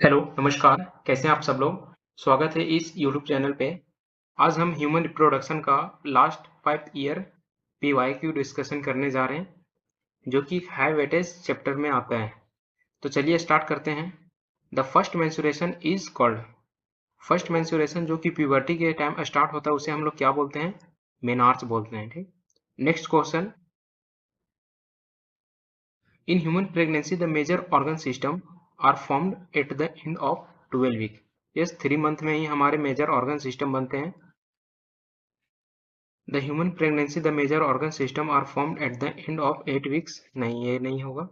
Hello, नमस्कार। कैसे हैं आप सब लोग? स्वागत है इस यूट्यूब चैनल पे। आज हम ह्यूमन रिप्रोडक्शन का लास्ट 5 ईयर पीवाईक्यू डिस्कशन करने जा रहे हैं, जो कि हाई वेटेज चैप्टर में आता है। तो चलिए स्टार्ट करते हैं। The first menstruation is called. First menstruation जो कि प्यूबर्टी के टाइम स्टार्ट होता है, उसे हम लोग क्या बोलते हैं? मेनार्च बोलते हैं, ठीक। Next question. In human pregnancy, the major organ system are formed at the end of 12 week. Yes, 3 month में ही हमारे major organ system बनते हैं. The human pregnancy, the major organ system are formed at the end of 8 weeks. नहीं, ये नहीं होगा.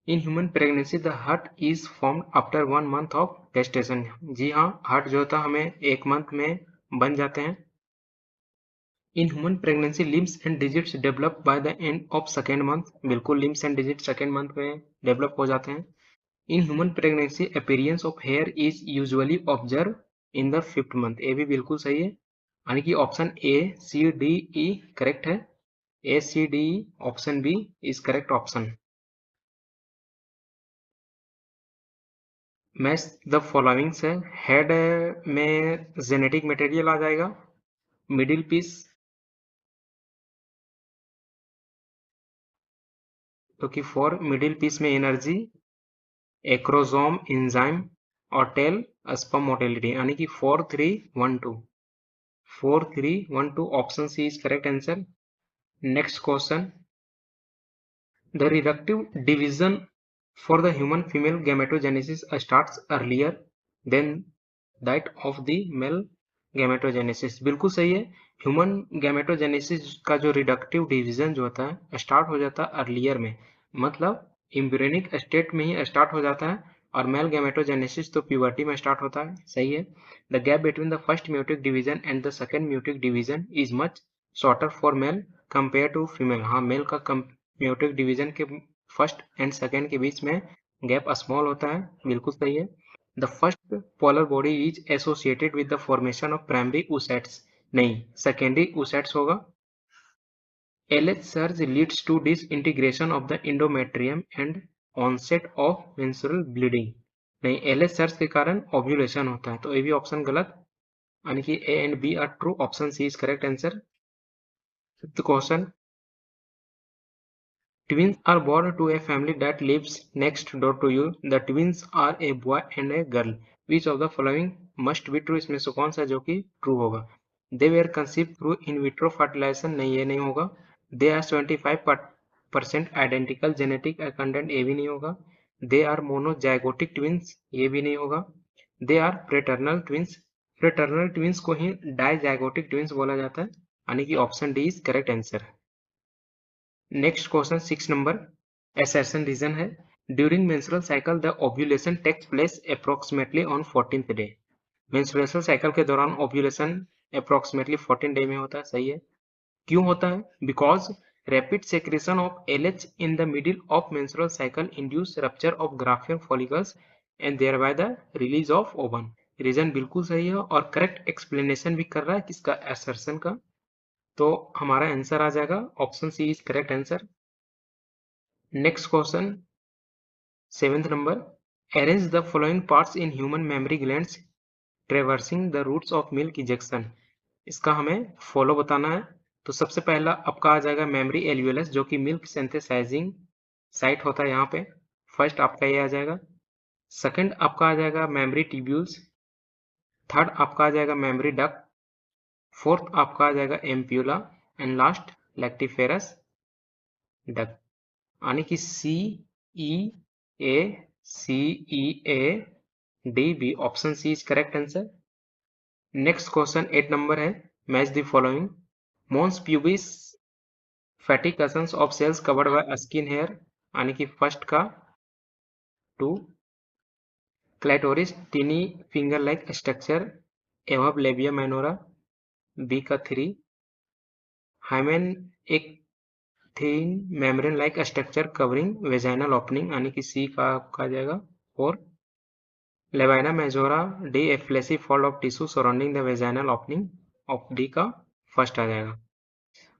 In human pregnancy, the heart is formed after 1 month of gestation. जी हाँ, heart जो होता है हमें 1 month में बन जाते हैं. In human pregnancy, limbs and digits develop by the end of second month. बिल्कुल limbs and digits second month में develop हो जाते हैं. In human pregnancy, appearance of hair is usually observed in the 5th month. ये भी बिल्कुल सही है, यानी कि option A C D E correct है. A C D E option B is correct option. Match the followings है. Head में जेनेटिक मटेरियल आ जाएगा. मिडिल पीस, तो कि फॉर मिडिल पीस में एनर्जी, एक्रोजोम, एंजाइम और टेल स्पर्म मोटिलिटी, यानी कि 4312. 4312 option C is correct answer. Next question. The reproductive division for the human female gametogenesis starts earlier than that of the male gametogenesis. बिल्कुल सही है. Human gametogenesis का जो reductive division जो होता है स्टार्ट हो जाता है अर्लियर में, मतलब एम्ब्रियोनिक स्टेट में ही स्टार्ट हो जाता है. और मेल गैमेटोजेनेसिस तो प्यूबर्टी में स्टार्ट होता है. सही है. The gap between the first meiotic division and the second meiotic division is much shorter for male compare to female. हाँ, मेल का म्यूटिक डिवीजन के फर्स्ट एंड सेकेंड के बीच में गैप स्मॉल होता है. बिल्कुल सही है. The first polar body is associated with the formation of primary oocytes. नहीं, सेकेंडरी oocytes होगा. LH surge leads to disintegration of the endometrium and onset of menstrual bleeding. नहीं, LH surge के कारण ओव्यूलेशन होता है, तो ये भी ऑप्शन गलत, यानी कि A and B are true. Option C is correct answer. Fifth question. Twins are born to a family that lives next door to you. The twins are a boy and a girl. Which of the following must be true? इसमें से कौन सा जो कि true होगा? They were conceived through in vitro fertilization. नहीं, ये नहीं होगा. They are 75% identical genetic content. ये भी नहीं होगा. They are monozygotic twins. ये भी नहीं होगा. They are fraternal twins. Fraternal twins को ही dizygotic twins बोला जाता है, यानी कि option D is correct answer. Next question 6 number. assertion reason है. During menstrual cycle the ovulation takes place approximately on 14th day. Menstruation cycle के दौरान ovulation approximately 14 day में होता है. सही है. क्यों होता है? Because rapid secretion of LH in the middle of menstrual cycle induce rupture of Graafian follicles and thereby the release of ovum. Reason बिल्कुल सही है और करेक्ट एक्सप्लेनेशन भी कर रहा है किसका? assertion का. तो हमारा आंसर आ जाएगा option C is correct answer. Next question 7th number. Arrange the following parts in human mammary glands traversing the routes of milk ejection. इसका हमें फॉलो बताना है. तो सबसे पहला आपका आ जाएगा मेमोरी एल्वियोलस, जो कि मिल्क सिंथेसाइजिंग साइट होता है यहाँ पे. फर्स्ट आपका ये आ जाएगा. सेकंड आपका आ जाएगा मेमोरी ट्यूब्यूल्स. थर्ड आपका आ जाएगा मेमोरी डक्ट. फोर्थ आपका आ जाएगा ampulla. And last lactiferous duct, यानी कि C E A C E A D B. Option C is correct answer. Next question 8 number है. Match the following. Mons pubis fatty cushions of cells covered by skin hair, यानी कि first का 2. Clitoris tiny finger like structure above labia minora, B का 3. Hymen एक thin membrane like structure covering vaginal opening, यानी कि C का आपका आ जाएगा 4. Labia majora D a fleshy fold of tissue surrounding the vaginal opening, of D का first आ जाएगा,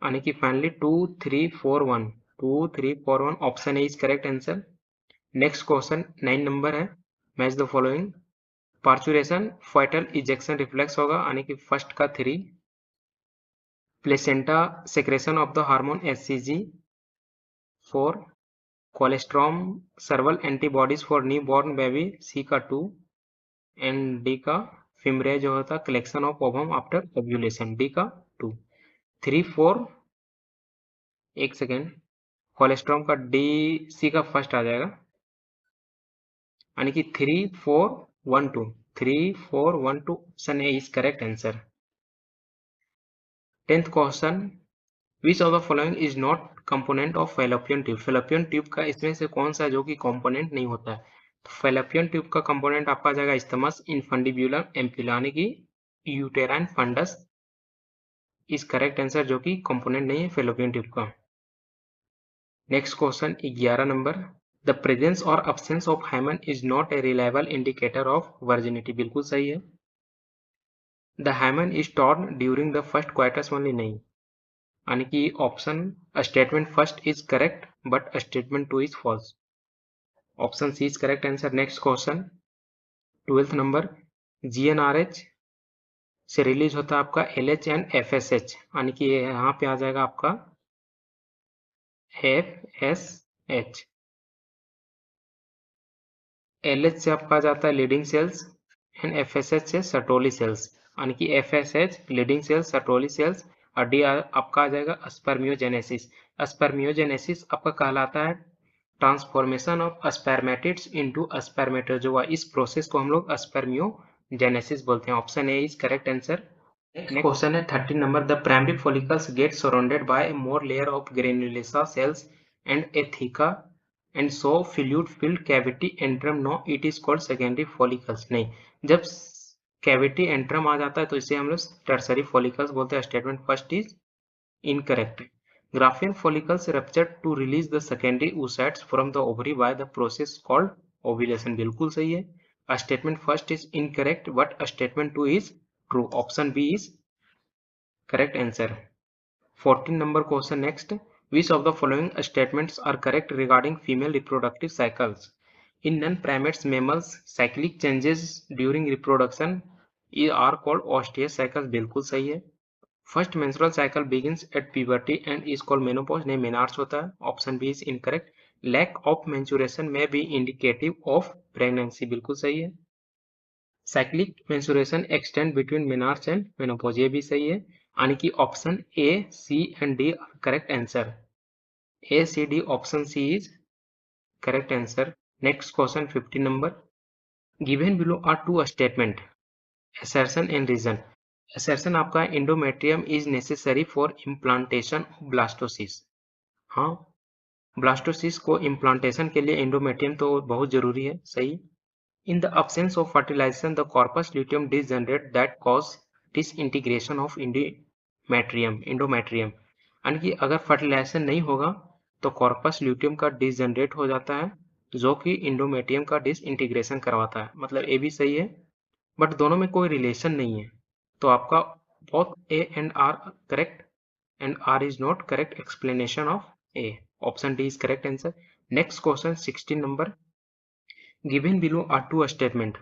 यानी कि finally 2 3 4 1. 2 3 4 1 option A is correct answer. Next question 9 number है. Match the following. Parturition foetal ejection reflex होगा, यानी कि first का 3। Placenta secretion of the hormone hCG 4। Colostrum several antibodies for new born baby सी का 2। एंड डी का फिमरे जो होता है collection of ovum after ovulation D का 2। 3 4 एक सेकेंड, कोलेस्ट्रॉम का डी सी का फर्स्ट आ जाएगा, यानी कि 3 4 1 2। 3 4 1 2 option A is correct answer. 10th question, which of the following is not component of fallopian tube. Fallopian tube का इसमें से कौन सा जो कि कंपोनेंट नहीं होता है। तो फेलोपियन ट्यूब का कंपोनेंट आपका आ जाएगा स्टमस इनफंडिब्यूलम एम्पुला, यानी कि uterine fundus is correct answer, जो कि कंपोनेंट नहीं है फेलोपियन ट्यूब का। Next question 11 number, the presence और absence of hymen is not a reliable indicator of virginity. बिल्कुल सही है। The hymen is torn during the first quarters only, नहीं, यानी कि option statement first is correct but statement 2 is false. Option C is correct answer. Next question 12th number, GnRH से release होता है आपका एलएच एंड एफएसएच, यानी कि यहाँ पे आ जाएगा आपका एफएसएच। एलएच से आपका जाता है लीडिंग सेल्स एंड एफएसएच से सर्टोली सेल्स, यानी कि FSH Leydig cells Sertoli cells, और डी आपका आ जाएगा स्पर्मियोजेनेसिस। स्पर्मियोजेनेसिस आपका कहलाता है transformation of spermatids into spermatozoa. इस प्रोसेस को हम लोग स्पर्मियोजेनेसिस बोलते हैं। Option A is correct answer. Next question है 13 number, the primary follicles get surrounded by a more layer of granulosa cells and a thicker and so fluid filled cavity antrum, no it is called secondary follicles। नहीं, जब cavity antrum आ जाता है तो इसे हम लोग tertiary follicles बोलते हैं। Statement first is incorrect। Graafian follicles rupture to release the secondary oocytes from the ovary by the process called ovulation। बिल्कुल सही है। Statement first is incorrect but statement 2 is true। Option B is correct answer। 14 number question next, which of the following statements are correct regarding female reproductive cycles। in non-primates mammals cyclic changes during reproduction are called osteus cycles। बिल्कुल सही है। First menstrual cycle begins at puberty and is called menopause। नहीं, menarche होता है। Option B is incorrect. Lack of menstruation may be indicative of pregnancy। बिल्कुल सही है। Cyclic menstruation extend between menarche and menopause, ये भी सही है, यानी कि option A C and D correct answer. A C D option C is correct answer. Next question 15 number, given below are two statement assertion and reason। assertion आपका endometrium is necessary for implantation of blastocyst। हाँ, blastocyst को implantation के लिए endometrium तो बहुत जरूरी है, सही। In the absence of fertilization, the corpus luteum degenerate that cause disintegration of endometrium। यानी कि अगर फर्टिलाइजेशन नहीं होगा तो कॉर्पस ल्यूटियम का डिसजनरेट हो जाता है, जो कि इंडोमेट्रियम का डिसइंटीग्रेशन करवाता है। मतलब ए भी सही है, बट दोनों में कोई रिलेशन नहीं है, तो आपका both A and R correct and R is not correct explanation of A. Option D is correct answer. Next question 16 number, given below are two statements।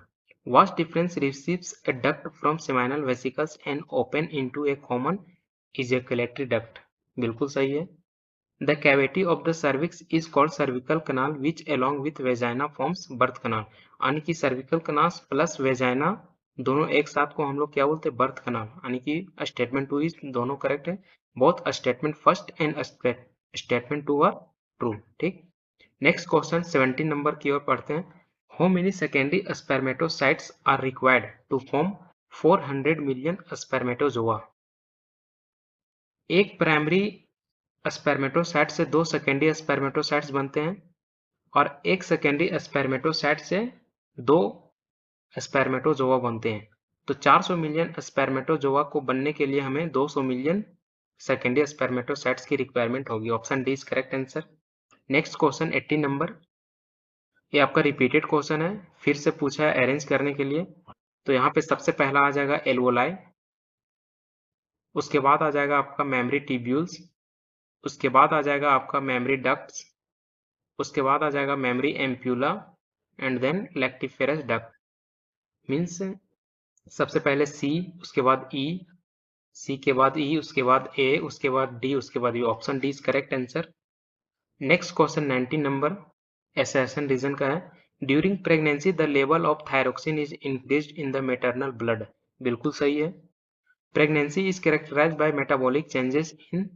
Vast difference receives a duct from seminal vesicles and open into a common ejaculatory duct। बिल्कुल सही है। The cavity of the cervix is called cervical canal which along with vagina forms birth canal। यानी कि cervical canal plus vagina दोनों एक साथ को हम लोग क्या बोलते हैं, birth canal। यानी कि स्टेटमेंट 2 इज दोनों करेक्ट है। Both statement first and statement 2 are true. ठीक, नेक्स्ट क्वेश्चन 17 नंबर की ओर पढ़ते हैं। How many secondary spermatocytes are required to form 400 million spermatozoa। एक प्राइमरी स्पर्मेटोसाइट से दो सेकेंडरी स्पर्मेटोसाइट्स बनते हैं और एक सेकेंडरी स्पर्मेटोसाइट से दो स्पर्मेटोजोआ बनते हैं। तो 400 मिलियन स्पर्मेटोजोआ को बनने के लिए हमें 200 मिलियन सेकेंडरी स्पर्मेटोसाइट्स की रिक्वायरमेंट होगी। Option D is correct answer. Next question 18 number, ये आपका रिपीटेड क्वेश्चन है, फिर से पूछा है अरेंज करने के लिए। तो यहाँ पे सबसे पहला आ जाएगा एल्वोलाई, उसके बाद आ जाएगा आपका मेमरी ट्यूब्यूल्स, उसके बाद आ जाएगा आपका मेमरी डक्ट्स, उसके बाद आ जाएगा mammary ampulla and then lactiferous duct. Means सबसे पहले सी, उसके बाद ई, सी के बाद ई, उसके बाद ए, उसके बाद डी, उसके बाद U. Option D is correct answer. Next question 19 number assertion reason का है। During pregnancy the level of thyroxine is increased in the maternal blood. बिल्कुल सही है। Pregnancy is characterized by metabolic changes in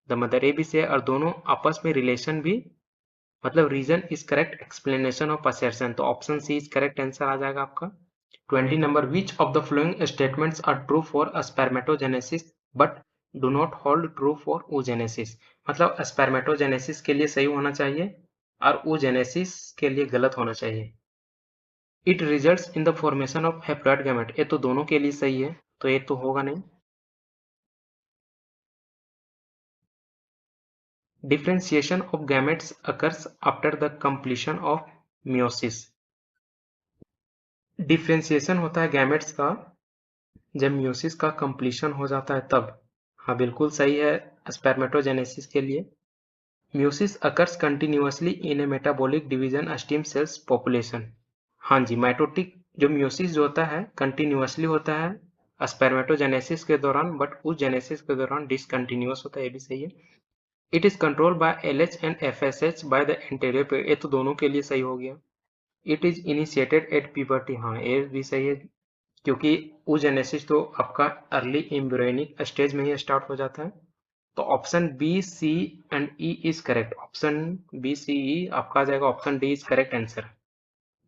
the mother. A भी से, और दोनों आपस में रिलेशन भी, मतलब reason is correct explanation of assertion. तो option C is correct answer आ जाएगा आपका। 20 number which of the following statements are true for spermatogenesis but do not hold true for oogenesis। मतलब स्पर्मेटोजेनेसिस के लिए सही होना चाहिए और oogenesis के लिए गलत होना चाहिए। It results in the formation of haploid gamete. ये तो दोनों के लिए सही है, तो ये तो होगा नहीं। Differentiation of gametes occurs after the completion of meiosis. Differentiation होता है गैमेट्स का जब मियोसिस का कंप्लीशन हो जाता है तब। हाँ बिल्कुल सही है स्पर्मेटोजेनेसिस के लिए। Meiosis occurs continuously in a metabolic division stem cells population. हाँ जी, माइटोटिक जो म्यूसिस जो होता है कंटिन्यूअसली होता है स्पर्मेटोजेनेसिस के दौरान, बट उस जेनेसिस के दौरान डिसकंटिन्यूअस होता है, ये भी सही है। It is controlled by LH and FSH by the anterior period. ये तो दोनों के लिए सही हो गया। It is initiated at puberty. हाँ ये भी सही है, क्योंकि oogenesis तो आपका अर्ली एम्ब्रियोनिक स्टेज में ही स्टार्ट हो जाता है। तो option B, C and E is correct. Option B, C, E आपका आ जाएगा। Option D is correct answer.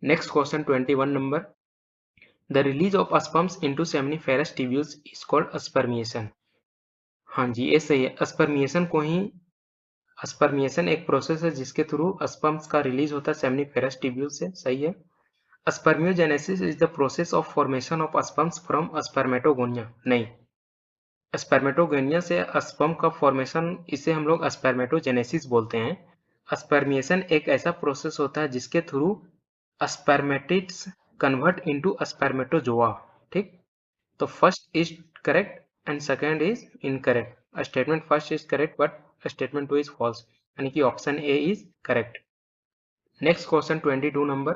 Next question 21 number. The release of sperms into seminiferous tubules is called spermiation. हाँ जी ये सही है। स्पर्मिएशन को ही, स्पर्मिएशन एक प्रोसेस है जिसके थ्रू स्पर्म्स का रिलीज होता है सेमिनिफेरस ट्यूब्यूल से। सही है। Spermiogenesis is the process of formation of sperms from spermatogonia. नहीं, स्पर्मेटोगोनिया से स्पर्म का फॉर्मेशन, इसे हम लोग स्पर्मेटोजेनेसिस बोलते हैं। स्पर्मिएशन एक ऐसा प्रोसेस होता है जिसके through spermatids convert into spermatozoa. ठीक, तो first is correct and second is incorrect. Statement first is correct but statement two is false, यानी कि option A is correct. Next question 22 number.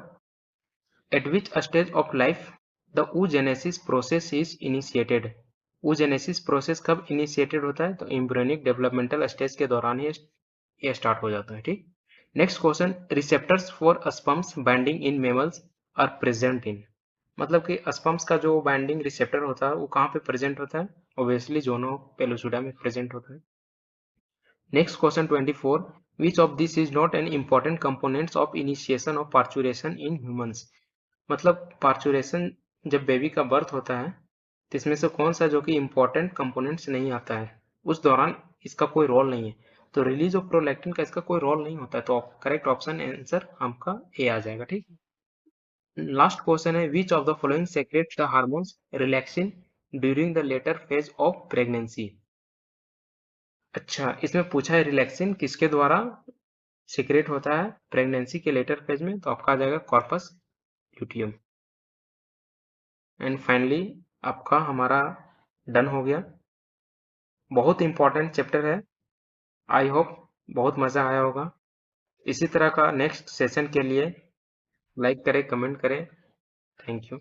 At which stage of life the oogenesis process is initiated. oogenesis process कब initiated होता है? तो embryonic developmental stage के दौरान ही ये start हो जाता है। ठीक। Next question. Receptors for sperms binding in mammals are present in. मतलब कि स्पर्म्स का जो बाइंडिंग रिसेप्टर होता है वो कहाँ पे प्रेजेंट होता है? ऑब्वियसली जोनो पेलोसुडा में प्रेजेंट होता है। Next question 24। Which of this is not an important components of initiation of parturition in humans. मतलब पार्चुरेशन जब बेबी का बर्थ होता है तो इसमें से कौन सा जो कि इम्पोर्टेंट कंपोनेंट्स नहीं आता है, उस दौरान इसका कोई रोल नहीं है। तो रिलीज ऑफ प्रोलैक्टिन का इसका कोई रोल नहीं होता है, तो करेक्ट ऑप्शन आंसर आपका ए आ जाएगा। ठीक। लास्ट क्वेश्चन है which of the following secrete the hormones relaxin during the later phase of pregnancy. अच्छा, इसमें पूछा है रिलैक्सिन किसके द्वारा सीक्रेट होता है प्रेगनेंसी के लेटर फेज में, तो आपका आ जाएगा कॉर्पस ल्यूटियम। एंड फाइनली आपका हमारा डन हो गया। बहुत इंपॉर्टेंट चैप्टर है। आई होप बहुत मज़ा आया होगा। इसी तरह का नेक्स्ट सेशन के लिए लाइक करें, कमेंट करें। Thank you.